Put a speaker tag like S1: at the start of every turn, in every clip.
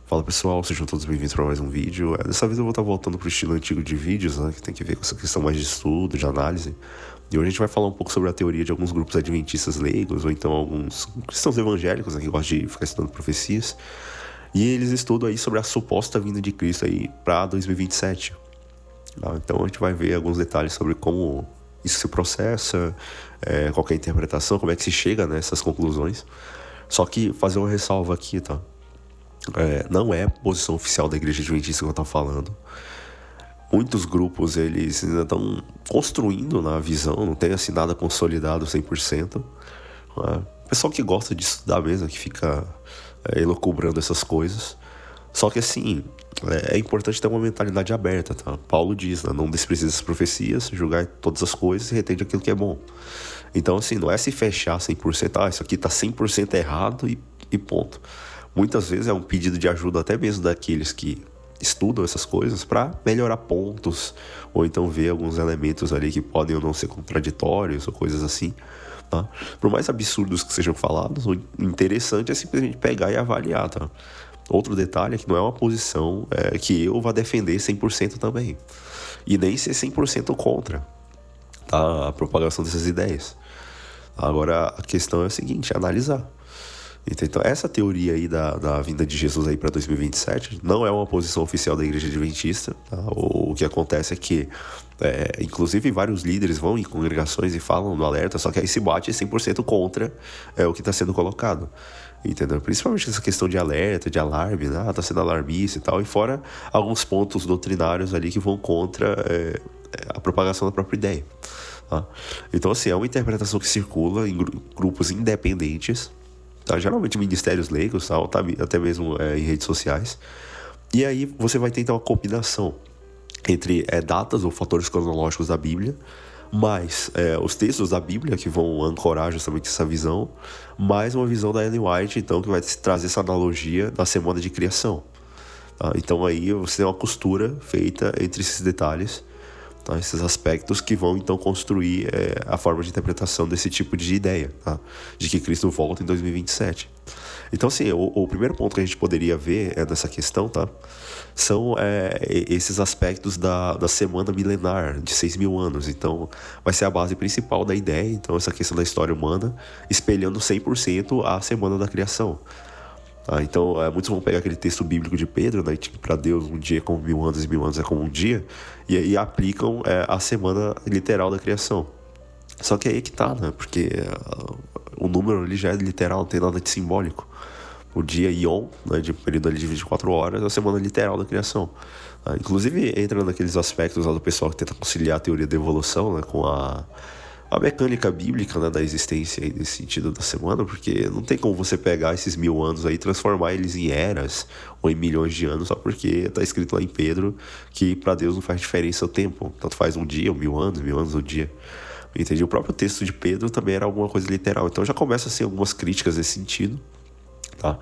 S1: Fala pessoal, sejam todos bem-vindos para mais um vídeo. Dessa vez eu vou estar voltando para o estilo antigo de vídeos, né, que tem que ver com essa questão mais de estudo, de análise. E hoje a gente vai falar um pouco sobre a teoria de alguns grupos adventistas leigos, ou então alguns cristãos evangélicos, né, que gostam de ficar estudando profecias. E eles estudam aí sobre a suposta vinda de Cristo aí para 2027. Então a gente vai ver alguns detalhes sobre como isso se processa, qual que é a interpretação, como é que se chega nessas conclusões. Só que fazer uma ressalva aqui, tá? Não é a posição oficial da Igreja Adventista que eu estou falando. Muitos grupos, eles ainda estão construindo na visão, não tem assim nada consolidado 100%. O pessoal que gosta de estudar mesmo, que fica elucubrando essas coisas. Só que assim, é importante ter uma mentalidade aberta, tá? Paulo diz, né? Não desprezis as profecias, julgai todas as coisas e retende aquilo que é bom. Então assim, não é se fechar 100%, isso aqui está 100% errado e ponto. Muitas vezes é um pedido de ajuda até mesmo daqueles que estudam essas coisas para melhorar pontos, ou então ver alguns elementos ali que podem ou não ser contraditórios ou coisas assim, tá? Por mais absurdos que sejam falados, o interessante é simplesmente pegar e avaliar, tá? Outro detalhe é que não é uma posição que eu vá defender 100% também, e nem ser 100% contra, tá? A propagação dessas ideias. Agora a questão é a seguinte, é analisar. Então essa teoria aí da vinda de Jesus aí para 2027 não é uma posição oficial da Igreja Adventista, tá? O que acontece é que inclusive vários líderes vão em congregações e falam no alerta, só que aí se bate 100% contra o que está sendo colocado, entendeu? Principalmente essa questão de alerta, de alarme, né? Tá sendo alarmista e tal, e fora alguns pontos doutrinários ali que vão contra a propagação da própria ideia, tá? Então assim, é uma interpretação que circula em grupos independentes, tá? Geralmente ministérios leigos, tá? Até mesmo em redes sociais. E aí você vai tentar uma combinação entre datas ou fatores cronológicos da Bíblia, mais os textos da Bíblia que vão ancorar justamente essa visão, mais uma visão da Ellen White, então, que vai trazer essa analogia da semana de criação, tá? Então aí você tem uma costura feita entre esses detalhes, tá? Esses aspectos que vão então construir a forma de interpretação desse tipo de ideia, tá? De que Cristo volta em 2027. Então assim, o primeiro ponto que a gente poderia ver nessa questão, tá? São esses aspectos da semana milenar de 6.000 anos. Então vai ser a base principal da ideia, então essa questão da história humana espelhando 100% a semana da criação. Então muitos vão pegar aquele texto bíblico de Pedro, né, que para Deus um dia é como 1.000 anos e 1.000 anos é como um dia, e aí aplicam a semana literal da criação. Só que aí é que tá, né, porque o número ali já é literal, não tem nada de simbólico. O dia Yom, né, de período ali de 24 horas, é a semana literal da criação. Inclusive entra naqueles aspectos lá do pessoal que tenta conciliar a teoria da evolução, né, com a mecânica bíblica, né, da existência aí, nesse sentido da semana, porque não tem como você pegar esses 1.000 anos aí e transformar eles em eras ou em milhões de anos, só porque está escrito lá em Pedro que para Deus não faz diferença o tempo, tanto faz um dia, 1.000 anos um dia. Entendi? O próprio texto de Pedro também era alguma coisa literal, então já começa assim algumas críticas nesse sentido, tá?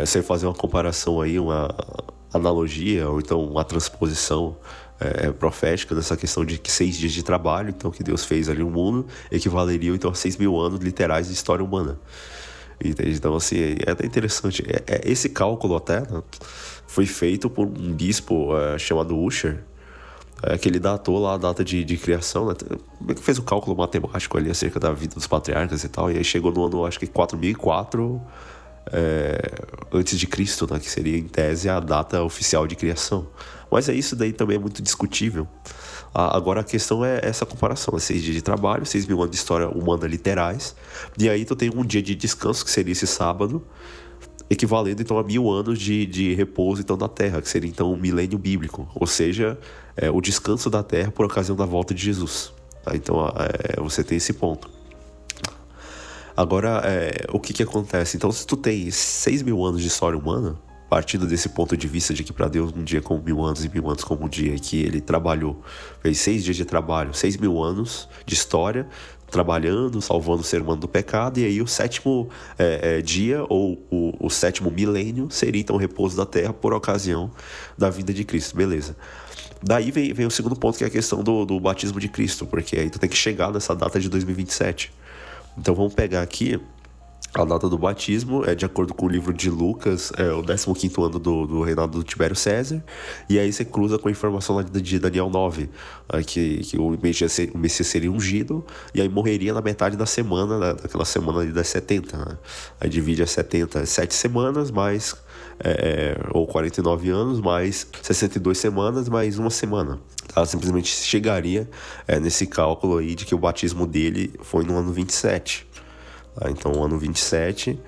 S1: Você fazer uma comparação aí, uma analogia ou então uma transposição profética dessa questão de que 6 dias de trabalho, então, que Deus fez ali no mundo, equivaleriam então a 6.000 anos literais de história humana. Entende? Então assim, é até interessante. Esse cálculo até, né, foi feito por um bispo chamado Ussher, que ele datou lá a data de criação, né? Fez o cálculo matemático ali acerca da vida dos patriarcas e tal, e aí chegou no ano, acho que 4004 antes de Cristo, né? Que seria em tese a data oficial de criação. Mas isso daí também é muito discutível. Agora a questão é essa comparação, 6 dias de trabalho, 6.000 anos de história humana literais, e aí tu tem um dia de descanso, que seria esse sábado, equivalendo então a 1.000 anos de repouso então da Terra, que seria então um milênio bíblico, ou seja, o descanso da Terra por ocasião da volta de Jesus, tá? Então você tem esse ponto. Agora, o que acontece? Então, se tu tem 6.000 anos de história humana, partindo desse ponto de vista de que para Deus um dia é como 1.000 anos e 1.000 anos como um dia, e que ele trabalhou, fez 6 dias de trabalho, 6.000 anos de história, trabalhando, salvando o ser humano do pecado, e aí o sétimo dia, ou o sétimo milênio, seria então o repouso da terra por ocasião da vinda de Cristo, beleza. Daí vem o segundo ponto, que é a questão do batismo de Cristo, porque aí tu tem que chegar nessa data de 2027. Então vamos pegar aqui A data do batismo é de acordo com o livro de Lucas, é o 15º ano do reinado do Tibério César. E aí você cruza com a informação lá de Daniel 9, que o Messias seria ungido, e aí morreria na metade da semana, né, daquela semana ali das 70. Né? Aí divide as 70, 7 semanas, mais, ou 49 anos, mais 62 semanas, mais uma semana. Tá? Simplesmente chegaria nesse cálculo aí de que o batismo dele foi no ano 27. Então, o ano 27,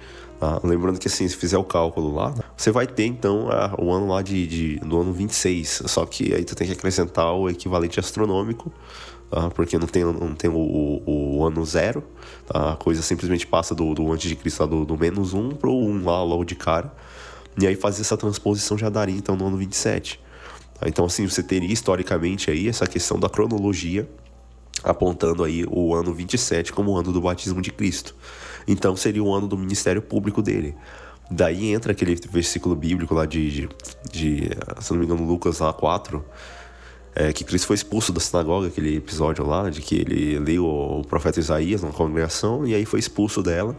S1: lembrando que assim, se fizer o cálculo lá, você vai ter então o ano lá do ano 26, só que aí tu tem que acrescentar o equivalente astronômico, porque não tem o ano zero, a coisa simplesmente passa do antes de Cristo, do -1 pro 1 lá logo de cara, e aí fazer essa transposição já daria então no ano 27. Então assim, você teria historicamente aí essa questão da cronologia, apontando aí o ano 27 como o ano do batismo de Cristo. Então seria o ano do ministério público dele. Daí entra aquele versículo bíblico lá se não me engano, Lucas lá 4, que Cristo foi expulso da sinagoga, aquele episódio lá, de que ele leu o profeta Isaías na congregação, e aí foi expulso dela,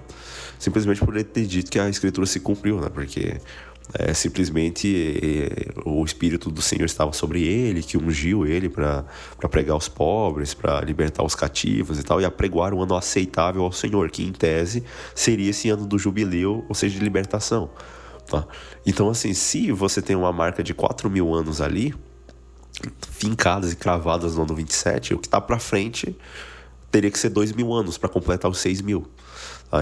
S1: simplesmente por ele ter dito que a escritura se cumpriu, né? Porque simplesmente o Espírito do Senhor estava sobre ele, que ungiu ele para pregar aos pobres, para libertar os cativos e tal, e apregoar um ano aceitável ao Senhor, que em tese seria esse ano do jubileu, ou seja, de libertação. Tá? Então assim, se você tem uma marca de 4.000 anos ali, fincadas e cravadas no ano 27, o que está para frente teria que ser 2.000 anos para completar os 6.000.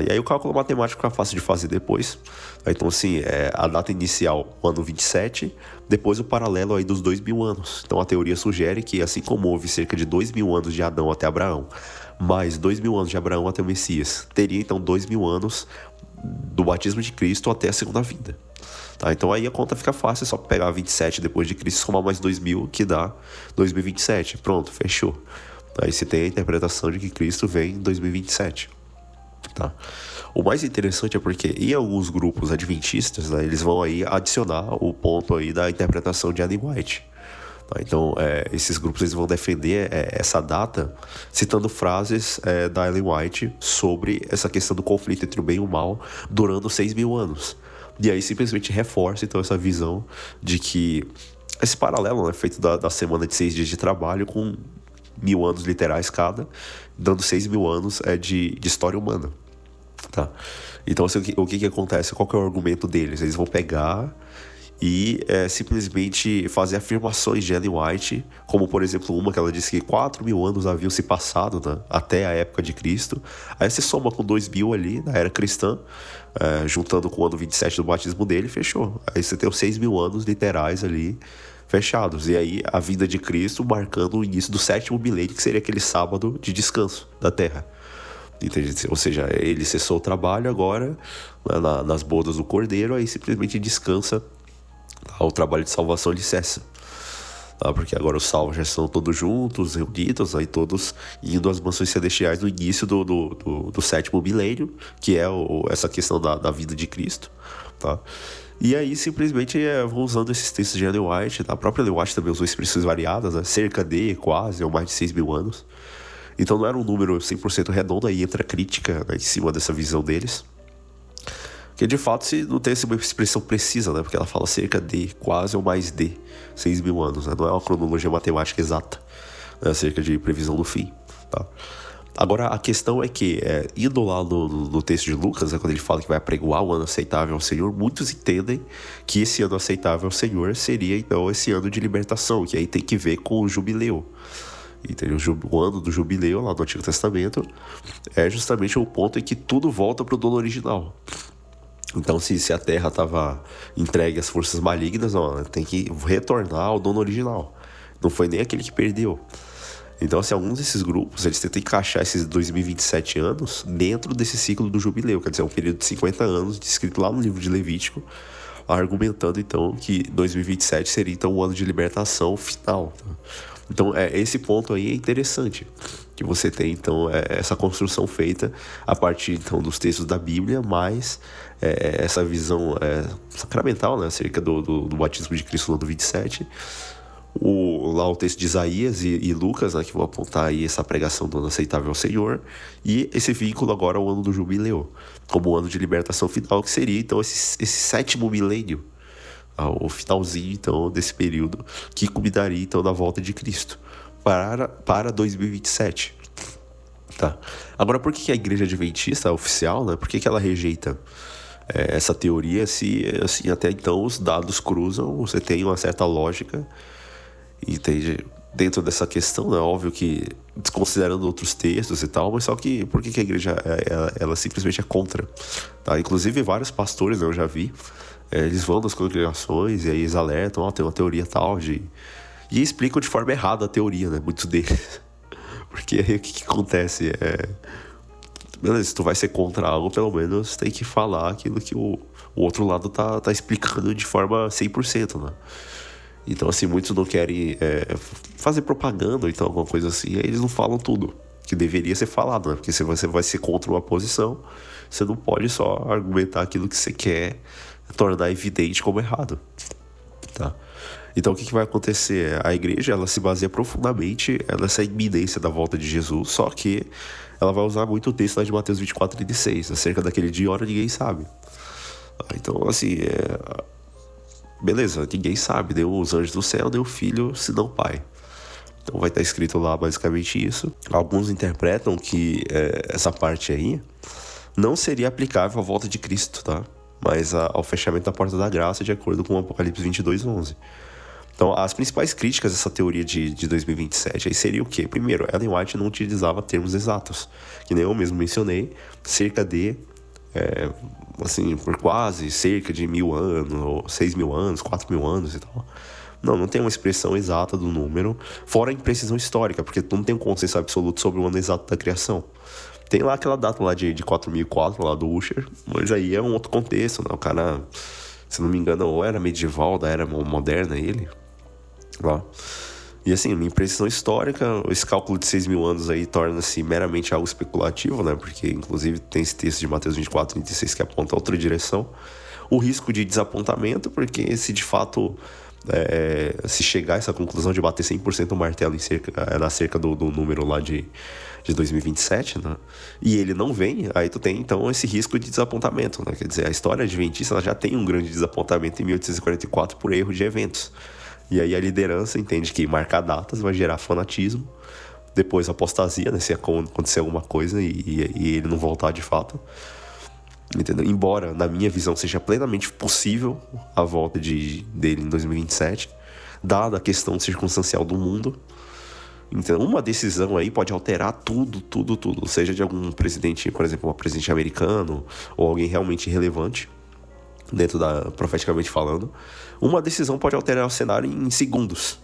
S1: E aí o cálculo matemático fica fácil de fazer depois. Então assim, a data inicial, o ano 27, depois o paralelo aí dos 2.000 anos. Então a teoria sugere que assim como houve cerca de 2.000 anos de Adão até Abraão, mais 2.000 anos de Abraão até o Messias, teria então 2.000 anos do batismo de Cristo até a segunda vinda. Tá? Então aí a conta fica fácil, é só pegar 27 depois de Cristo, somar mais 2.000, que dá 2027. Pronto, fechou. Aí você tem a interpretação de que Cristo vem em 2027. Tá? O mais interessante é porque em alguns grupos adventistas, né, eles vão aí adicionar o ponto aí da interpretação de Ellen White. Tá? Então esses grupos eles vão defender essa data citando frases da Ellen White sobre essa questão do conflito entre o bem e o mal durando 6.000 anos. E aí simplesmente reforça então essa visão de que esse paralelo, né, feito da semana de 6 dias de trabalho com 1.000 anos literais cada, dando 6.000 anos de história humana. Tá? Então assim, o que acontece? Qual que é o argumento deles? Eles vão pegar e simplesmente fazer afirmações de Ellen White, como por exemplo uma que ela disse que 4.000 anos haviam se passado, né, até a época de Cristo. Aí você soma com 2.000 ali na era cristã, juntando com o ano 27 do batismo dele, fechou. Aí você tem os 6.000 anos literais ali fechados. E aí a vinda de Cristo marcando o início do 7º milênio, que seria aquele sábado de descanso da terra. Entende? Ou seja, ele cessou o trabalho agora, nas bodas do Cordeiro, aí simplesmente descansa. O trabalho de salvação ele cessa. Tá? Porque agora os salvos já estão todos juntos, reunidos, aí todos indo às mansões celestiais no início do 7º milênio, que é essa questão da vida de Cristo. Tá? E aí simplesmente vão usando esses textos de Ellen White. Tá? A própria Ellen White também usou expressões variadas, né? Cerca de, quase, ou mais de 6.000 anos. Então não era um número 100% redondo, aí entra a crítica, né, em cima dessa visão deles. Que de fato se não tem uma expressão precisa, né? Porque ela fala cerca de, quase ou mais de 6.000 anos, né? Não é uma cronologia matemática exata, né? Cerca de previsão do fim. Tá? Agora a questão é que, indo lá no texto de Lucas, né, quando ele fala que vai apregoar o ano aceitável ao Senhor, muitos entendem que esse ano aceitável ao Senhor seria então esse ano de libertação, que aí tem que ver com o jubileu. Entendeu? O ano do jubileu lá do Antigo Testamento é justamente o ponto em que tudo volta para o dono original. Então se a terra estava entregue às forças malignas, tem que retornar ao dono original. Não foi nem aquele que perdeu. Então assim, alguns desses grupos eles tentam encaixar esses 2027 anos dentro desse ciclo do jubileu, quer dizer, um período de 50 anos descrito lá no livro de Levítico, argumentando então que 2027 seria então o ano de libertação final. Então esse ponto aí é interessante, que você tem então essa construção feita a partir então dos textos da Bíblia, mais essa visão sacramental, né, acerca do batismo de Cristo no ano 27, Lá o texto de Isaías e Lucas, né, que vão apontar aí essa pregação do ano aceitável ao Senhor, e esse vínculo agora ao ano do jubileu, como o ano de libertação final, que seria então esse sétimo milênio, o finalzinho então desse período, que culminaria então na volta de Cristo para 2027. Tá. Agora, por que a Igreja Adventista oficial, né, por que ela rejeita essa teoria se assim, até então os dados cruzam, você tem uma certa lógica, entende? Dentro dessa questão, né? Óbvio que desconsiderando outros textos e tal, mas só que por que a igreja ela simplesmente é contra, tá? Inclusive vários pastores, né, eu já vi, eles vão nas congregações e aí eles alertam, tem uma teoria tal e explicam de forma errada a teoria, né, muitos deles. Porque aí o que acontece beleza, se tu vai ser contra algo, pelo menos tem que falar aquilo que o outro lado tá explicando de forma 100%, né? Então, assim, muitos não querem fazer propaganda ou então alguma coisa assim, aí eles não falam tudo que deveria ser falado, né? Porque se você vai ser contra uma posição, você não pode só argumentar aquilo que você quer tornar evidente como errado, tá? Então, o que vai acontecer? A igreja, ela se baseia profundamente nessa iminência da volta de Jesus, só que ela vai usar muito o texto lá de Mateus 24:36, acerca daquele dia e hora ninguém sabe. Então, assim, beleza, ninguém sabe, nem os anjos do céu, nem o filho, senão o pai. Então vai estar escrito lá basicamente isso. Alguns interpretam que essa parte aí não seria aplicável à volta de Cristo, tá? Mas ao fechamento da porta da graça, de acordo com o Apocalipse 22:11. Então, as principais críticas dessa teoria de 2027 aí seria o quê? Primeiro, Ellen White não utilizava termos exatos, que nem eu mesmo mencionei, cerca de, assim, por quase cerca de 1.000 anos, ou 6.000 anos, 4.000 anos e tal. Não tem uma expressão exata do número, fora a imprecisão histórica, porque não tem um consenso absoluto sobre o ano exato da criação. Tem lá aquela data lá de 4004, lá do Ussher, mas aí é um outro contexto, né? O cara, se não me engano, ou era medieval, da era moderna ele, lá. E assim, uma imprecisão histórica, esse cálculo de 6.000 anos aí torna-se meramente algo especulativo, né? Porque inclusive tem esse texto de Mateus 24:36 que aponta outra direção. O risco de desapontamento, porque se de fato se chegar a essa conclusão de bater 100% o martelo na cerca do número lá de 2027, né? E ele não vem, aí tu tem então esse risco de desapontamento, né? Quer dizer, a história adventista ela já tem um grande desapontamento em 1844 por erro de eventos. E aí a liderança entende que marcar datas vai gerar fanatismo, depois apostasia, né, se acontecer alguma coisa e ele não voltar de fato. Entendeu? Embora, na minha visão, seja plenamente possível a volta dele em 2027, dada a questão circunstancial do mundo. Então, uma decisão aí pode alterar tudo, seja de algum presidente, por exemplo, um presidente americano ou alguém realmente relevante, profeticamente falando. Uma decisão pode alterar o cenário em segundos,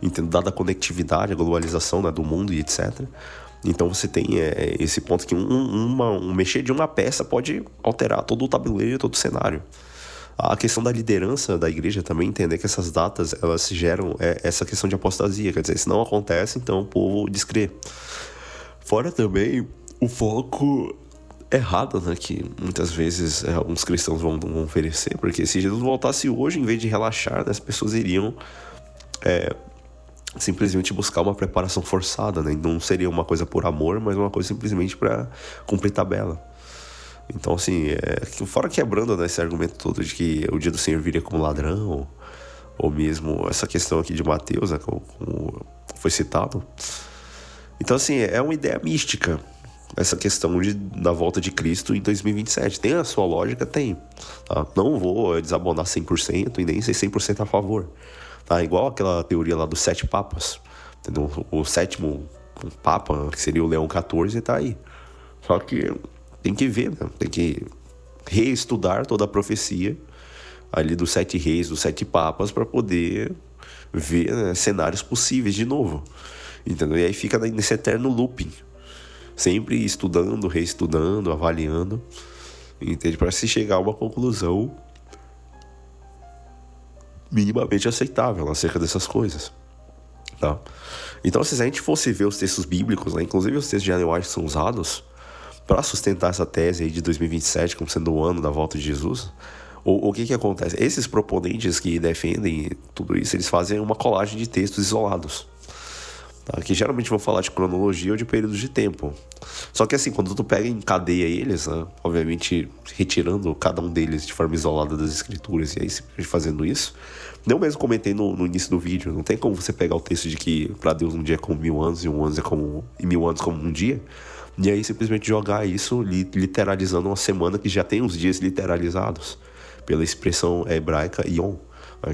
S1: entendeu? Dada a conectividade, a globalização, né, do mundo e etc. Então você tem esse ponto que um mexer de uma peça pode alterar todo o tabuleiro, todo o cenário. A questão da liderança da igreja também, entender que essas datas elas geram essa questão de apostasia, quer dizer, se não acontece, então o povo descrê. Fora também o foco errado, né, que muitas vezes alguns cristãos vão oferecer, porque se Jesus voltasse hoje, em vez de relaxar, né, as pessoas iriam simplesmente buscar uma preparação forçada, né? Não seria uma coisa por amor, mas uma coisa simplesmente para cumprir tabela. Então, assim, fora quebrando, né, esse argumento todo de que o dia do Senhor viria como ladrão, ou mesmo essa questão aqui de Mateus, né, como foi citado. Então, assim, é uma ideia mística essa questão da volta de Cristo em 2027. Tem a sua lógica? Tem. Tá? Não vou desabonar 100% e nem ser 100% a favor. Tá? Igual aquela teoria lá dos 7 papas. Entendeu? O sétimo papa, que seria o Leão XIV, tá aí. Só que tem que ver, né? Tem que reestudar toda a profecia ali dos 7 reis, dos 7 papas, para poder ver, né, cenários possíveis de novo. Entendeu? E aí fica nesse eterno looping. Sempre estudando, reestudando, avaliando, entende? Para se chegar a uma conclusão minimamente aceitável acerca dessas coisas, tá? Então, se a gente fosse ver os textos bíblicos, né, inclusive os textos de Ellen White que são usados para sustentar essa tese aí de 2027 como sendo o ano da volta de Jesus, O que acontece? Esses proponentes que defendem tudo isso, eles fazem uma colagem de textos isolados, tá? Que geralmente vão falar de cronologia ou de períodos de tempo. Só que assim, quando tu pega em cadeia eles, né, obviamente retirando cada um deles de forma isolada das escrituras e aí simplesmente fazendo isso, eu mesmo comentei no início do vídeo, não tem como você pegar o texto de que para Deus um dia é como 1000 anos e 1000 anos como um dia, e aí simplesmente jogar isso literalizando uma semana que já tem os dias literalizados pela expressão hebraica yom,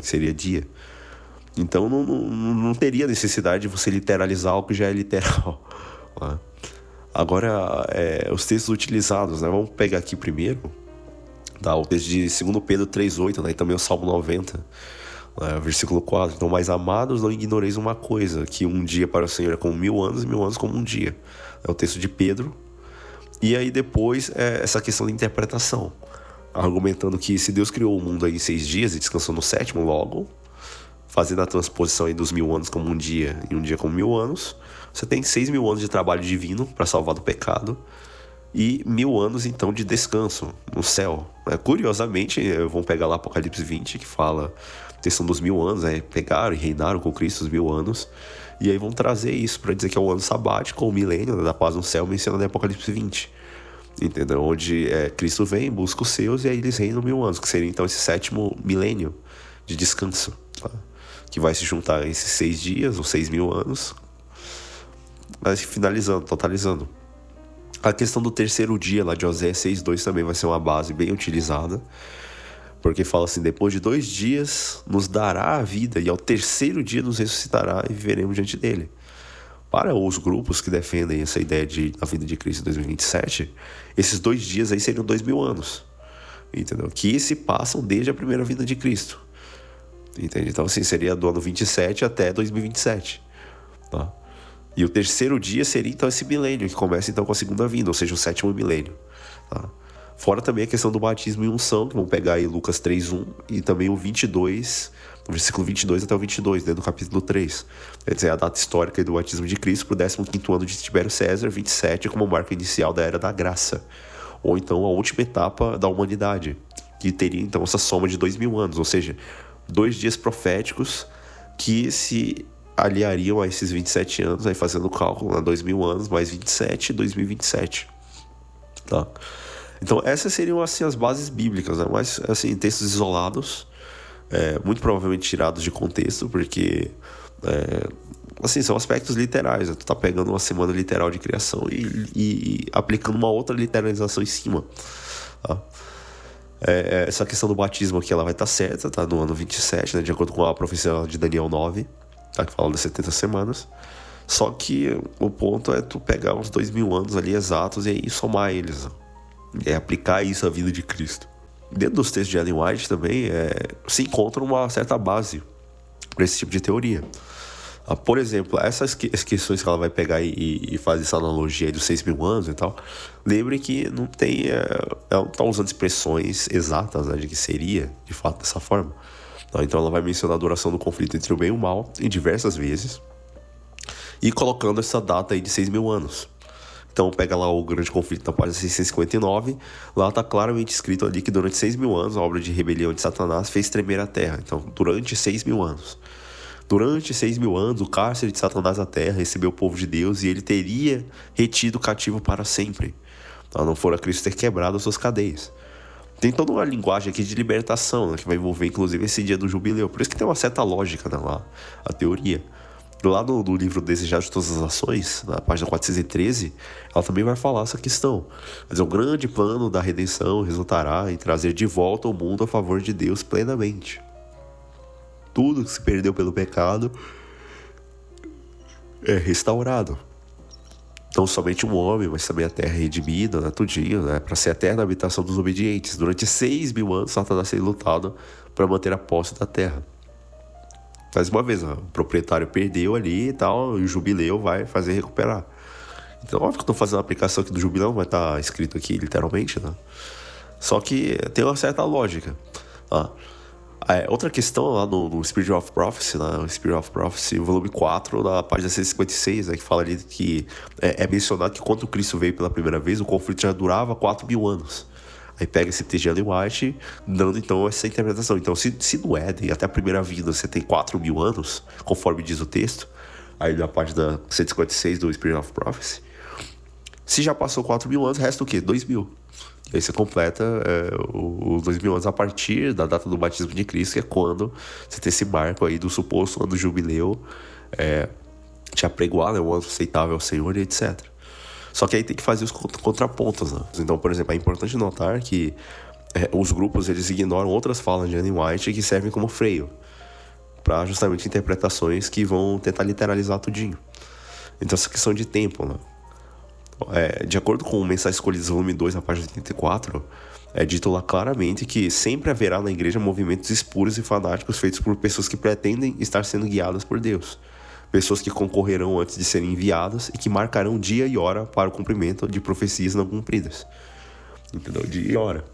S1: que seria dia. Então não teria necessidade de você literalizar algo que já é literal. Né? Agora, os textos utilizados, né? Vamos pegar aqui primeiro, tá? O texto de 2 Pedro 3,8, né? E também o Salmo 90, versículo 4. Então, mais amados, não ignoreis uma coisa, que um dia para o Senhor é como 1000 anos e 1000 anos como um dia. É o texto de Pedro. E aí depois, essa questão da interpretação, argumentando que se Deus criou o mundo aí em 6 dias e descansou no 7º, logo, fazendo a transposição aí dos 1000 anos como um dia e um dia como 1000 anos, você tem 6.000 anos de trabalho divino para salvar do pecado e 1000 anos então de descanso no céu. Curiosamente, vamos pegar lá Apocalipse 20, que fala a questão dos 1000 anos, pegaram e reinaram com Cristo os 1000 anos, e aí vão trazer isso para dizer que é o ano sabático, ou o milênio da paz no céu, mencionado em Apocalipse 20. Entendeu? Onde Cristo vem, busca os seus e aí eles reinam 1000 anos, que seria então esse 7º milênio de descanso, tá? Que vai se juntar a esses 6 dias, ou 6.000 anos, mas finalizando, totalizando. A questão do terceiro dia lá de Oséias 6:2 também vai ser uma base bem utilizada, porque fala assim: depois de 2 dias nos dará a vida e ao terceiro dia nos ressuscitará e viveremos diante dele. Para os grupos que defendem essa ideia da vinda de Cristo em 2027, esses 2 dias aí seriam 2.000 anos, entendeu? Que se passam desde a primeira vinda de Cristo, entende? Então assim, seria do ano 27 até 2027, tá? E o terceiro dia seria então esse milênio, que começa então com a segunda vinda, ou seja, o 7º milênio, tá? Fora também a questão do batismo e unção, que vamos pegar aí Lucas 3:1 e também o 22, o versículo 22 até o 22, dentro do capítulo 3. Quer dizer, a data histórica do batismo de Cristo para o 15º ano de Tibério César, 27, como marca inicial da Era da Graça. Ou então a última etapa da humanidade, que teria então essa soma de 2.000 anos, ou seja, 2 dias proféticos que se aliariam a esses 27 anos, aí fazendo o cálculo, 2.000 anos mais 27, 2027, tá? Então essas seriam assim as bases bíblicas, né? Mas assim, textos isolados, muito provavelmente tirados de contexto, porque assim, são aspectos literais, né? Tu tá pegando uma semana literal de criação e aplicando uma outra literalização em cima, tá? Essa questão do batismo aqui, ela vai estar certa, tá? No ano 27, né? De acordo com a profecia de Daniel 9, tá? Que fala das 70 semanas. Só que o ponto é tu pegar uns 2.000 anos ali exatos e aí somar eles, né? Aplicar isso à vida de Cristo. Dentro dos textos de Ellen White também se encontra uma certa base para esse tipo de teoria. Por exemplo, essas questões que ela vai pegar e fazer essa analogia aí dos 6.000 anos e tal, lembre que não tem, ela não está usando expressões exatas, né, de que seria de fato dessa forma. Então ela vai mencionar a duração do conflito entre o bem e o mal em diversas vezes e colocando essa data aí de 6.000 anos. Então pega lá o grande conflito na página 659, lá está claramente escrito ali que durante 6.000 anos a obra de rebelião de Satanás fez tremer a terra. Então durante 6.000 anos. Durante 6.000 anos o cárcere de Satanás na terra recebeu o povo de Deus e ele teria retido o cativo para sempre, não fora Cristo ter quebrado as suas cadeias. Tem toda uma linguagem aqui de libertação, né, que vai envolver inclusive esse dia do jubileu. Por isso que tem uma certa lógica, né, lá, a teoria. Lá no livro Desejar de Todas as Ações, na página 413, ela também vai falar essa questão. Mas o grande plano da redenção resultará em trazer de volta o mundo a favor de Deus plenamente. Tudo que se perdeu pelo pecado é restaurado. Não somente um homem, mas também a terra redimida, né, tudinho, né, para ser a eterna habitação dos obedientes. Durante 6.000 anos, Satanás seria lutado para manter a posse da terra. Mais uma vez, o proprietário perdeu ali e tal, e o jubileu vai fazer recuperar. Então, óbvio que eu estou fazendo a aplicação aqui do jubileu, vai estar escrito aqui literalmente, né? Só que tem uma certa lógica, tá? Outra questão lá no Spirit of Prophecy, né? O Spirit of Prophecy, volume 4, na página 156, né? Que fala ali que é mencionado que quando Cristo veio pela primeira vez, o conflito já durava 4.000 anos. Aí pega esse texto de Ellen White, dando então essa interpretação. Então, se no Éden, até a primeira vida, você tem 4.000 anos, conforme diz o texto, aí na página 156 do Spirit of Prophecy, se já passou 4.000 anos, resta o quê? 2.000. E aí você completa os 2.000 anos a partir da data do batismo de Cristo, que é quando você tem esse marco aí do suposto ano do jubileu, te apregoar, né, o ano aceitável ao Senhor e etc. Só que aí tem que fazer os contrapontos, né? Então, por exemplo, é importante notar que os grupos eles ignoram outras falas de Ellen White que servem como freio para justamente interpretações que vão tentar literalizar tudinho. Então, essa questão de tempo, né? De acordo com o Mensagens Escolhidas, volume 2, na página 84, é dito lá claramente que sempre haverá na igreja movimentos espuros e fanáticos feitos por pessoas que pretendem estar sendo guiadas por Deus. Pessoas que concorrerão antes de serem enviadas e que marcarão dia e hora para o cumprimento de profecias não cumpridas. Entendeu? Dia e hora.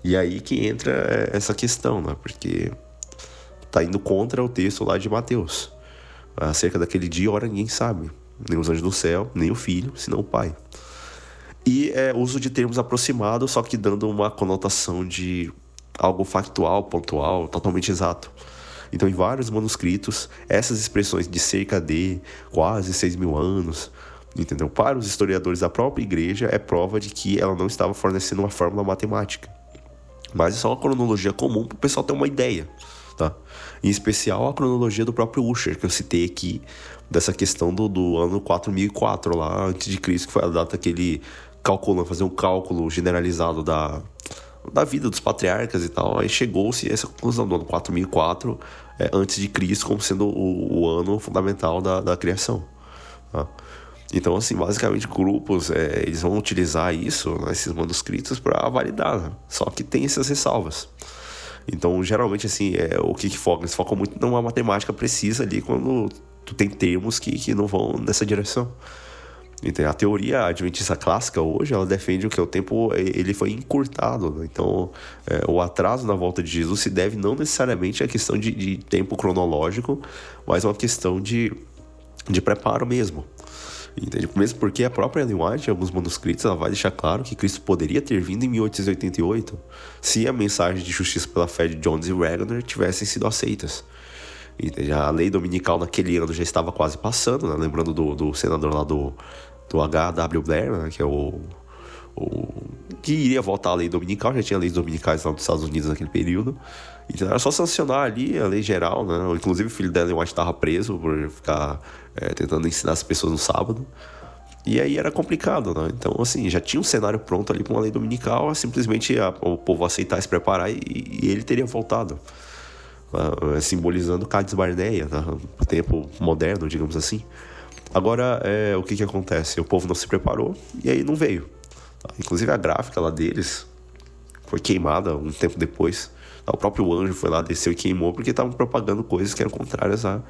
S1: E aí que entra essa questão, né? Porque tá indo contra o texto lá de Mateus. Acerca daquele dia e hora ninguém sabe. Nem os anjos do céu, nem o Filho, senão o Pai. E uso de termos aproximados, só que dando uma conotação de algo factual, pontual, totalmente exato. Então, em vários manuscritos, essas expressões de cerca de, quase 6.000 anos, entendeu? Para os historiadores da própria igreja, é prova de que ela não estava fornecendo uma fórmula matemática. Mas é só uma cronologia comum para o pessoal ter uma ideia, tá? Em especial a cronologia do próprio Ussher, que eu citei aqui, dessa questão do ano 4004, lá antes de Cristo, que foi a data que ele calculou, fazer um cálculo generalizado da vida dos patriarcas e tal. Aí chegou-se a essa conclusão do ano 4004 antes de Cristo como sendo o ano fundamental da criação, tá? Então, assim, basicamente grupos eles vão utilizar isso, né, esses manuscritos, para validar, né? Só que tem essas ressalvas. Então, geralmente, assim, o que foca? Eles focam muito numa matemática precisa ali, quando tu tem termos que não vão nessa direção. Então, a teoria adventista clássica hoje, ela defende que o tempo ele foi encurtado, né? Então, o atraso na volta de Jesus se deve não necessariamente à questão de tempo cronológico, mas a uma questão de preparo mesmo. Entende? Mesmo porque a própria Ellen White, em alguns manuscritos, ela vai deixar claro que Cristo poderia ter vindo em 1888 se a mensagem de justiça pela fé de Jones e Waggoner tivessem sido aceitas. Entende? A lei dominical naquele ano já estava quase passando, né? Lembrando do senador lá do H.W. Blair, né? Que é o que iria votar a lei dominical. Já tinha leis dominicais lá nos Estados Unidos naquele período. Então era só sancionar ali a lei geral, né? Inclusive o filho dela, eu acho, estava preso por ficar tentando ensinar as pessoas no sábado. E aí era complicado, né? Então, assim, já tinha um cenário pronto ali com uma lei dominical, simplesmente o povo aceitar, se preparar e ele teria voltado. Simbolizando Cades Barneia, né? O tempo moderno, digamos assim. Agora, o que acontece? O povo não se preparou e aí não veio. Inclusive a gráfica lá deles foi queimada um tempo depois. O próprio anjo foi lá, desceu e queimou porque estavam propagando coisas que eram contrárias à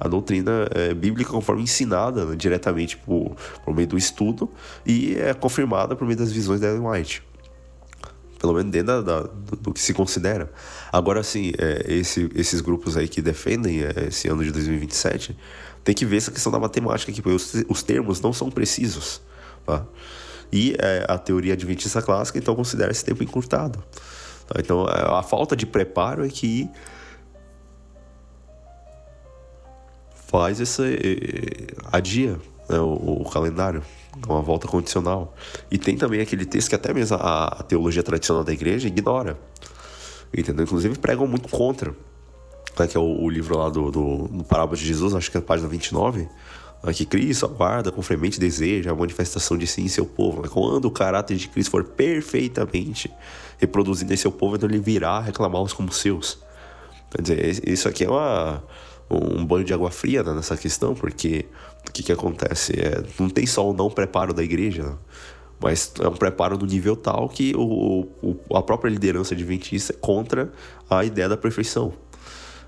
S1: doutrina bíblica conforme ensinada, né, diretamente por meio do estudo e confirmada por meio das visões da Ellen White. Pelo menos dentro do que se considera. Agora, assim, esses grupos aí que defendem esse ano de 2027, tem que ver essa questão da matemática aqui, porque os termos não são precisos, tá? E a teoria adventista clássica, então, considera esse tempo encurtado. Tá? Então, a falta de preparo é que faz adia, né, o calendário, uma volta condicional. E tem também aquele texto que até mesmo a teologia tradicional da igreja ignora, entendeu? Inclusive pregam muito contra, né, que é o livro lá do Parábola de Jesus, acho que é a página 29, né, que Cristo aguarda com fremente desejo a manifestação de si em seu povo, né? Quando o caráter de Cristo for perfeitamente reproduzido em seu povo, então ele virá reclamá-los como seus. Quer dizer, isso aqui é um banho de água fria, né, nessa questão, porque o que acontece? Não tem só o não preparo da igreja, né, mas é um preparo no nível tal que a própria liderança adventista é contra a ideia da perfeição.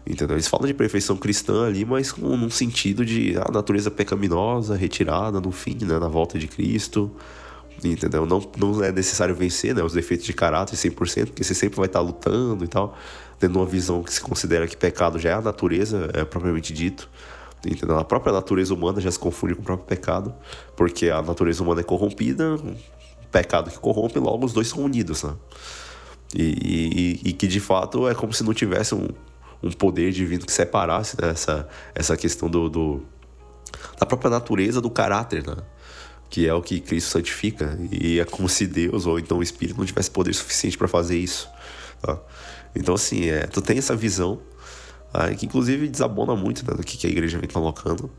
S1: Entendeu? Eles falam de perfeição cristã ali, mas num sentido de natureza pecaminosa, retirada no fim, né, na volta de Cristo. Entendeu? Não é necessário vencer, né, os defeitos de caráter 100%, porque você sempre vai estar lutando e tal, tendo uma visão que se considera que pecado já é a natureza, propriamente dito. Entendeu? A própria natureza humana já se confunde com o próprio pecado, porque a natureza humana é corrompida, um pecado que corrompe, logo os dois são unidos, né? E que de fato é como se não tivesse um poder divino que separasse, né, essa questão da própria natureza do caráter, né? Que é o que Cristo santifica. E é como se Deus ou então o Espírito não tivesse poder suficiente para fazer isso, tá? Então assim, tu tem essa visão, tá? Que inclusive desabona muito, né, do que a igreja vem colocando,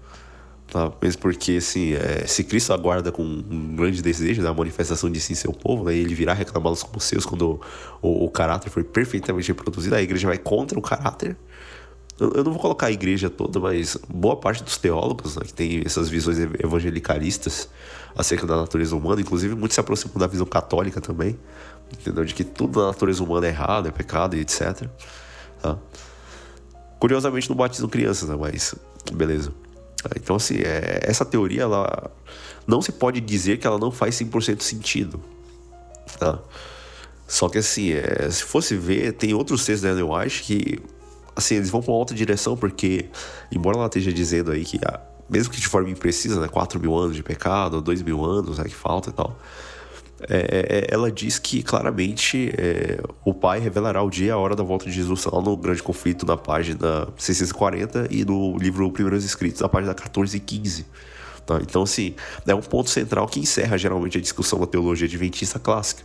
S1: tá? Mesmo porque assim, se Cristo aguarda com um grande desejo da manifestação de si em seu povo, né, e ele virá reclamá-los como seus quando o caráter foi perfeitamente reproduzido, a igreja vai contra o caráter. Eu não vou colocar a igreja toda, mas boa parte dos teólogos, né, que tem essas visões evangelicalistas acerca da natureza humana, inclusive muitos se aproximam da visão católica também, entendeu? De que tudo na natureza humana é errado, é pecado e etc. Tá? Curiosamente não batizam crianças, né? Mas beleza. Então assim, essa teoria, ela não se pode dizer que ela não faz 100% sentido, tá? Só que assim, se fosse ver, tem outros textos da Ellen White que assim, eles vão para uma outra direção, porque embora ela esteja dizendo aí que mesmo que de forma imprecisa, né, 4.000 anos de pecado, 2.000 anos, né, que falta e tal, ela diz que claramente o Pai revelará o dia e a hora da volta de Jesus, lá no Grande Conflito, na página 640, e no livro Primeiros Escritos, na página 14 e 15. Tá? Então, assim, é um ponto central que encerra geralmente a discussão da teologia adventista clássica.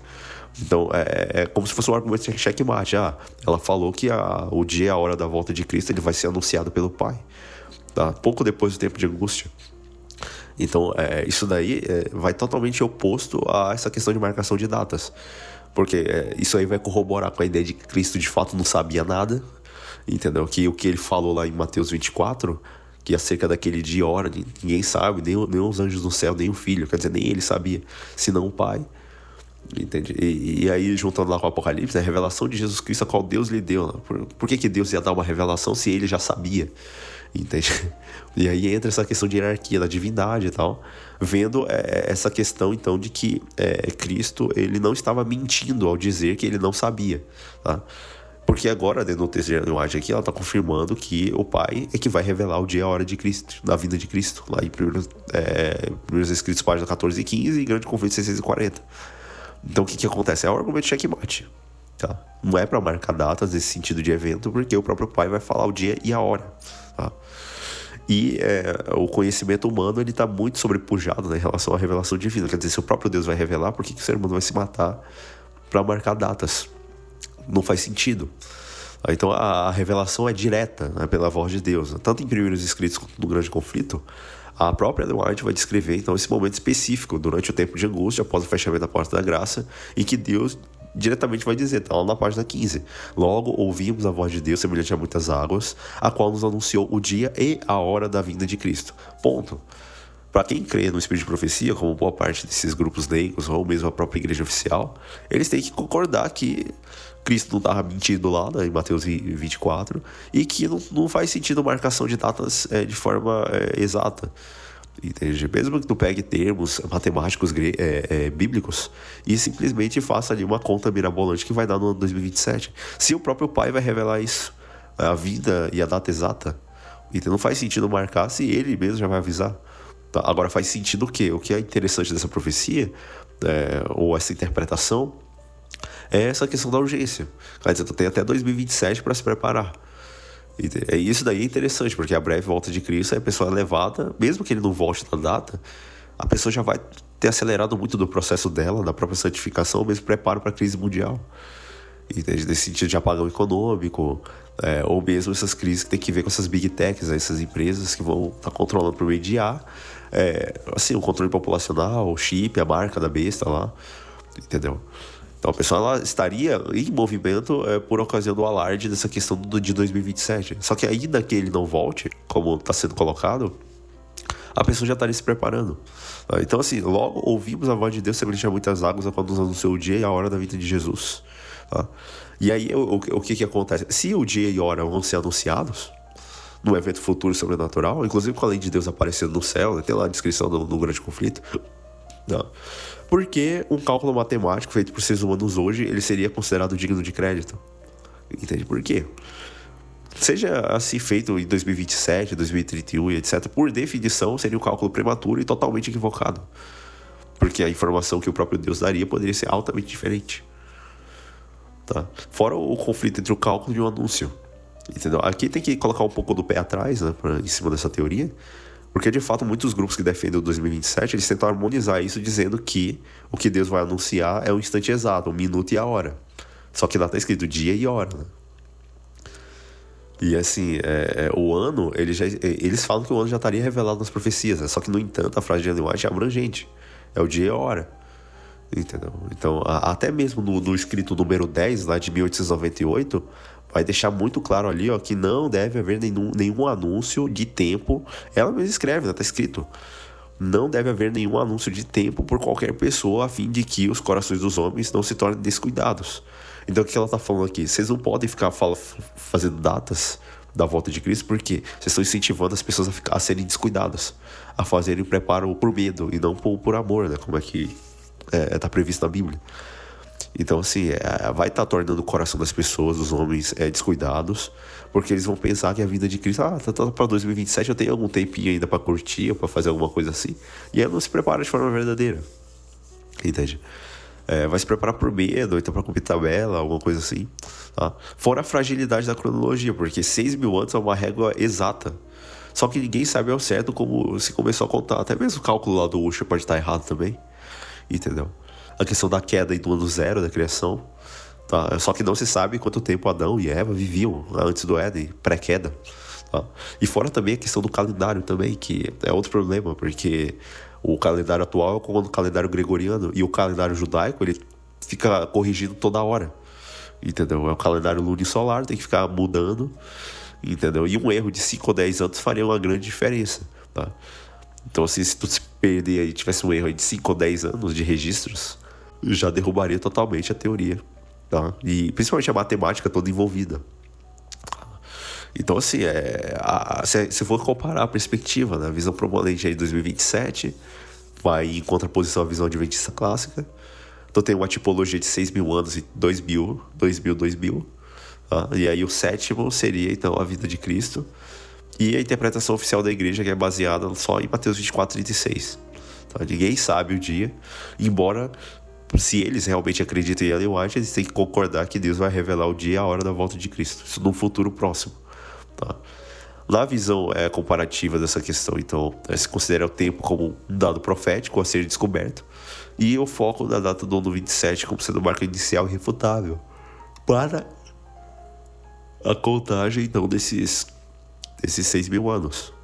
S1: Então, é como se fosse um argumento de checkmate. Ela falou que o dia e a hora da volta de Cristo ele vai ser anunciado pelo Pai, tá? Pouco depois do tempo de angústia. Então, isso daí vai totalmente oposto a essa questão de marcação de datas. Porque isso aí vai corroborar com a ideia de que Cristo de fato não sabia nada, entendeu? Que o que ele falou lá em Mateus 24, que acerca daquele dia e hora, ninguém sabe, nem os anjos do céu, nem o Filho, quer dizer, nem ele sabia, senão o Pai. Entende? E aí, juntando lá com o Apocalipse, a revelação de Jesus Cristo, a qual Deus lhe deu, né? Por que Deus ia dar uma revelação se ele já sabia? Entende? E aí entra essa questão de hierarquia da divindade e tal, vendo essa questão então de que Cristo ele não estava mentindo ao dizer que ele não sabia, tá? Porque agora, dentro do texto de Ellen White aqui, ela está confirmando que o Pai é que vai revelar o dia e a hora de Cristo, da vinda de Cristo, lá em Primeiros Escritos, página 14 e 15, e Grande Conflito 640. Então o que acontece? É o argumento de checkmate, tá? Não é para marcar datas nesse sentido de evento, porque o próprio Pai vai falar o dia e a hora, tá? E o conhecimento humano ele está muito sobrepujado, né, em relação à revelação divina. Quer dizer, se o próprio Deus vai revelar, por que o ser humano vai se matar para marcar datas? Não faz sentido. Então a revelação é direta, né, pela voz de Deus, né? Tanto em Primeiros Escritos quanto no Grande Conflito. A própria Ellen White vai descrever então esse momento específico durante o tempo de angústia, após o fechamento da porta da graça, em que Deus diretamente vai dizer, tá lá na página 15: logo ouvimos a voz de Deus semelhante a muitas águas, a qual nos anunciou o dia e a hora da vinda de Cristo. Ponto. Para quem crê no espírito de profecia, como boa parte desses grupos leigos ou mesmo a própria igreja oficial, eles têm que concordar que Cristo não estava mentindo lá, né, em Mateus 24, e que não faz sentido a marcação de datas de forma exata. Entende? Mesmo que tu pegue termos matemáticos bíblicos e simplesmente faça ali uma conta mirabolante que vai dar no ano 2027. Se o próprio Pai vai revelar isso, a vida e a data exata, então não faz sentido marcar se ele mesmo já vai avisar. Tá? Agora faz sentido o quê? O que é interessante dessa profecia, ou essa interpretação, é essa questão da urgência. Quer dizer, tu tem até 2027 para se preparar. E isso daí é interessante, porque a breve volta de Cristo, a pessoa é levada, mesmo que ele não volte na data, a pessoa já vai ter acelerado muito do processo dela, da própria santificação, mesmo preparo para a crise mundial. Entende? Nesse sentido de apagão econômico, ou mesmo essas crises que tem que ver com essas big techs, essas empresas que vão estar controlando por meio de assim, o controle populacional, o chip, a marca da besta lá, entendeu? Então a pessoa ela estaria em movimento por ocasião do alarde dessa questão de 2027. Só que ainda que ele não volte, como está sendo colocado, a pessoa já estaria se preparando. Então assim, logo ouvimos a voz de Deus semelhante a muitas águas, quando nos anunciou o dia e a hora da vinda de Jesus. Tá? E aí o que acontece? Se o dia e a hora vão ser anunciados num evento futuro sobrenatural, inclusive com a lei de Deus aparecendo no céu, né? Tem lá a descrição do Grande Conflito, não. Porque um cálculo matemático feito por seres humanos hoje, ele seria considerado digno de crédito. Entende por quê? Seja assim feito em 2027, 2031 e etc., por definição seria um cálculo prematuro e totalmente equivocado. Porque a informação que o próprio Deus daria poderia ser altamente diferente. tá? Fora o conflito entre o cálculo e o anúncio, entendeu? Aqui tem que colocar um pouco do pé atrás, né, em cima dessa teoria, porque de fato muitos grupos que defendem o 2027, eles tentam harmonizar isso dizendo que o que Deus vai anunciar é o instante exato, o minuto e a hora. Só que lá está escrito dia e hora, né? E assim, o ano, eles falam que o ano já estaria revelado nas profecias, né? Só que, no entanto, a frase de Ellen White é abrangente. É o dia e a hora. Entendeu? Então, até mesmo no escrito número 10, lá de 1898, vai deixar muito claro ali, ó, que não deve haver nenhum anúncio de tempo. Ela mesma escreve, né? Tá escrito. Não deve haver nenhum anúncio de tempo por qualquer pessoa, a fim de que os corações dos homens não se tornem descuidados. Então, o que ela tá falando aqui? Vocês não podem ficar fazendo datas da volta de Cristo, porque vocês estão incentivando as pessoas a serem descuidadas, a fazerem preparo por medo e não por amor, né? Como é que tá previsto na Bíblia. Então, assim, vai estar tornando o coração das pessoas, dos homens, descuidados, porque eles vão pensar que a vida de Cristo, tá para 2027, eu tenho algum tempinho ainda para curtir, ou para fazer alguma coisa assim, e aí não se prepara de forma verdadeira, entende? Vai se preparar por medo, ou então para cumprir tabela, alguma coisa assim, tá? Fora a fragilidade da cronologia, porque 6.000 anos é uma régua exata, só que ninguém sabe ao certo como se começou a contar, até mesmo o cálculo lá do Ussher pode estar errado também, entendeu? A questão da queda e do ano zero da criação, tá? Só que não se sabe quanto tempo Adão e Eva viviam antes do Éden, pré-queda, tá? E fora também a questão do calendário também, que é outro problema, porque o calendário atual é como o calendário gregoriano, e o calendário judaico, ele fica corrigindo toda hora, entendeu? É o calendário lunisolar, tem que ficar mudando, entendeu? E um erro de 5 ou 10 anos faria uma grande diferença, tá? Então, assim, se tu se perder aí, tivesse um erro aí de 5 ou 10 anos de registros, já derrubaria totalmente a teoria, tá? E principalmente a matemática toda envolvida. Então, assim, se for comparar a perspectiva, né, a visão proponente aí de 2027 vai em contraposição à visão adventista clássica. Então tem uma tipologia de 6.000 anos e 2.000, tá? E aí o sétimo seria, então, a vida de Cristo. E a interpretação oficial da igreja, que é baseada só em Mateus 24:36. Tá? Ninguém sabe o dia, embora, se eles realmente acreditam em Ellen White, eles têm que concordar que Deus vai revelar o dia e a hora da volta de Cristo. Isso num futuro próximo. Tá? Na visão comparativa dessa questão, então, se considera o tempo como um dado profético a ser descoberto, e o foco da data do ano 27 como sendo marca inicial irrefutável para a contagem, então, desses 6.000 anos,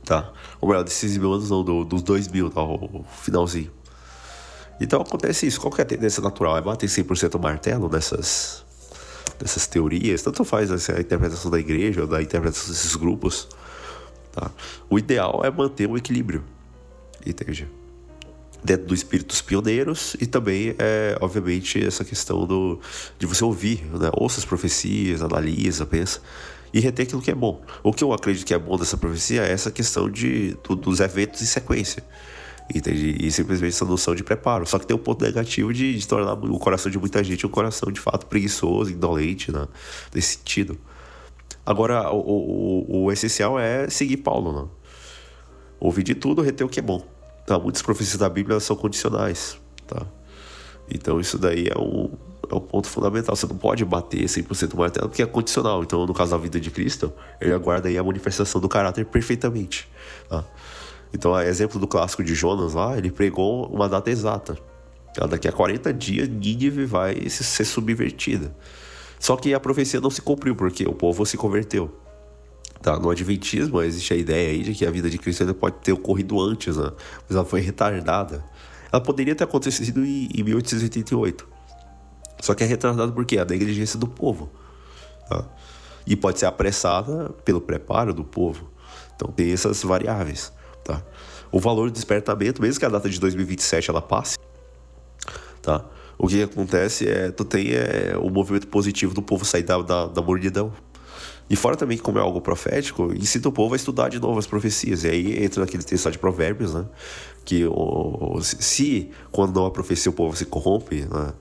S1: tá? Ou melhor, desses 6.000 anos não, dos 2.000, tá? O finalzinho. Então acontece isso. Qual que é a tendência natural? É bater 100% o martelo dessas teorias, tanto faz a interpretação da igreja ou da interpretação desses grupos, tá? O ideal é manter um equilíbrio, entende? Dentro dos espíritos pioneiros e também, obviamente, essa questão de você ouvir, né? Ouça as profecias, analisa, pensa e reter aquilo que é bom. O que eu acredito que é bom dessa profecia é essa questão dos eventos em sequência, entende? E simplesmente essa noção de preparo. Só que tem um ponto negativo de tornar o coração de muita gente um coração de fato preguiçoso, indolente, né? Nesse sentido. Agora, o essencial é seguir Paulo, né? Ouvir de tudo, reter o que é bom, tá? Muitas profecias da Bíblia são condicionais, tá? Então isso daí é um ponto fundamental. Você não pode bater 100% o martelo, porque é condicional. Então, no caso da vida de Cristo, ele aguarda aí a manifestação do caráter perfeitamente, tá? Então, exemplo do clássico de Jonas lá, ele pregou uma data exata. Daqui a 40 dias, Nínive vai ser subvertida. Só que a profecia não se cumpriu, porque o povo se converteu. Tá? No Adventismo, existe a ideia aí de que a vida de Cristo ainda pode ter ocorrido antes, né? Mas ela foi retardada. Ela poderia ter acontecido em 1888. Só que é retardada por quê? A negligência do povo, tá? E pode ser apressada pelo preparo do povo. Então tem essas variáveis, tá? O valor do despertamento, mesmo que a data de 2027 ela passe, tá? O que acontece tu tem o movimento positivo do povo sair da mordidão. E fora também, como é algo profético, ensina o povo a estudar de novo as profecias. E aí entra naquele texto lá de Provérbios, né? Que se quando não há profecia o povo se corrompe, né?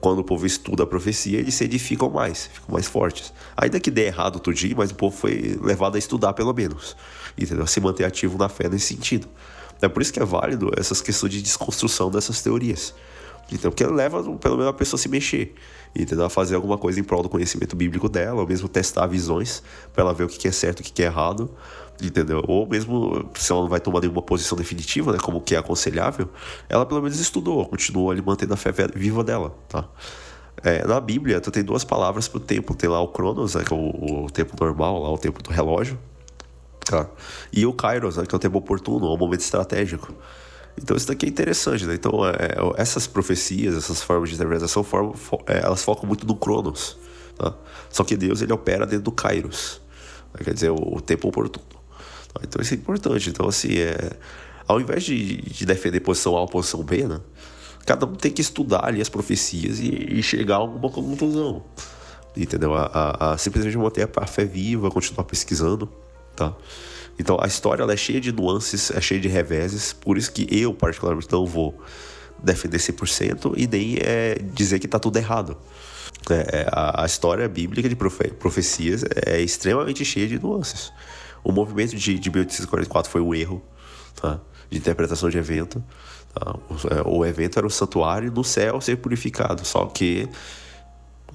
S1: Quando o povo estuda a profecia, eles se edificam mais, ficam mais fortes. Ainda que dê errado outro dia, mas o povo foi levado a estudar pelo menos, entendeu? A se manter ativo na fé nesse sentido. É por isso que é válido essas questões de desconstrução dessas teorias, Então, porque leva pelo menos a pessoa a se mexer, entendeu? A fazer alguma coisa em prol do conhecimento bíblico dela, ou mesmo testar visões para ela ver o que é certo e o que é errado, entendeu? Ou mesmo, se ela não vai tomar nenhuma posição definitiva, né, como que é aconselhável, ela pelo menos estudou, continuou ali mantendo a fé viva dela, tá? Na Bíblia, tu tem duas palavras pro tempo. Tem lá o Cronos, né, que é o tempo normal, lá o tempo do relógio, tá? E o Kairos, né, que é o tempo oportuno, o momento estratégico. Então isso daqui é interessante, né? Então essas profecias, essas formas de interpretação, elas focam muito no Cronos, tá? Só que Deus, ele opera dentro do Kairos, né? Quer dizer, o tempo oportuno, tá? Então isso é importante. Então assim, ao invés de defender posição A ou posição B, né, cada um tem que estudar ali as profecias e chegar a alguma conclusão, entendeu? Simplesmente manter a fé viva, continuar pesquisando, tá? Então a história, ela é cheia de nuances, é cheia de reveses, por isso que eu particularmente não vou defender 100% e nem dizer que tá tudo errado. A história bíblica de profecias é extremamente cheia de nuances. O movimento de 1844 foi um erro, tá, de interpretação de evento, tá? O evento era o santuário no céu ser purificado, só que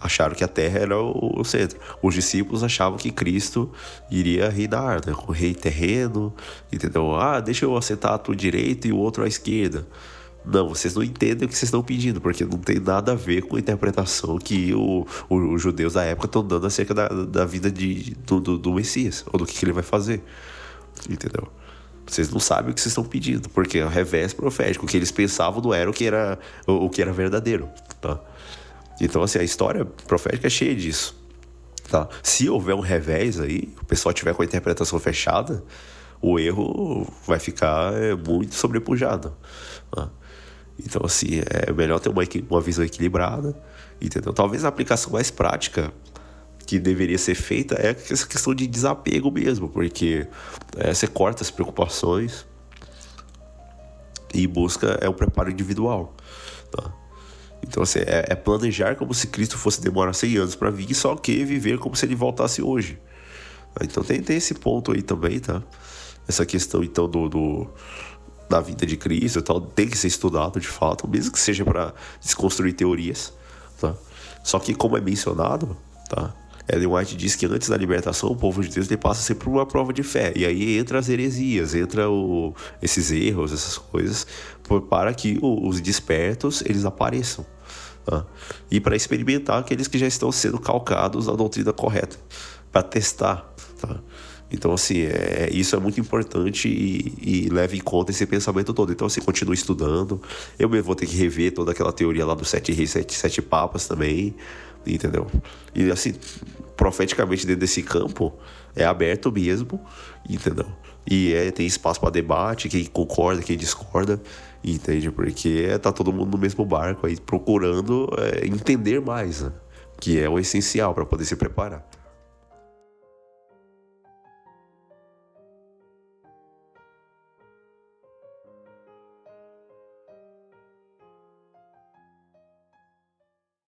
S1: acharam que a terra era o centro. Os discípulos achavam que Cristo iria reinar, né? O rei terreno, entendeu? Deixa eu assentar a tua direita e o outro à esquerda. Não, vocês não entendem o que vocês estão pedindo, porque não tem nada a ver com a interpretação que os judeus da época estão dando acerca da vida do Messias, ou do que ele vai fazer, entendeu? Vocês não sabem o que vocês estão pedindo, porque é o revés profético. O que eles pensavam não era o que era verdadeiro, tá? Então, assim, a história profética é cheia disso, tá? Se houver um revés aí, o pessoal tiver com a interpretação fechada, o erro vai ficar muito sobrepujado, tá? Então, assim, é melhor ter uma visão equilibrada, entendeu? Talvez a aplicação mais prática que deveria ser feita é essa questão de desapego mesmo, porque você corta as preocupações e busca um preparo individual, tá? Então, assim, planejar como se Cristo fosse demorar 100 anos para vir, só que viver como se ele voltasse hoje. Então tem esse ponto aí também, tá? Essa questão, então, da vinda de Cristo e tal, tem que ser estudado de fato, mesmo que seja para desconstruir teorias, tá? Só que, como é mencionado, tá? Ellen White diz que antes da libertação, o povo de Deus ele passa sempre por uma prova de fé. E aí entra as heresias, entra esses erros, essas coisas, para que os despertos eles apareçam. Tá? E para experimentar aqueles que já estão sendo calcados na doutrina correta, para testar. Tá? Então, assim, isso é muito importante e leva em conta esse pensamento todo. Então, assim, continua estudando. Eu mesmo vou ter que rever toda aquela teoria lá dos 7 reis, 7 papas também, entendeu? E, assim, profeticamente dentro desse campo, é aberto mesmo, entendeu? E tem espaço para debate, quem concorda, quem discorda, entende? Porque tá todo mundo no mesmo barco aí, procurando entender mais, né? Que é o essencial para poder se preparar.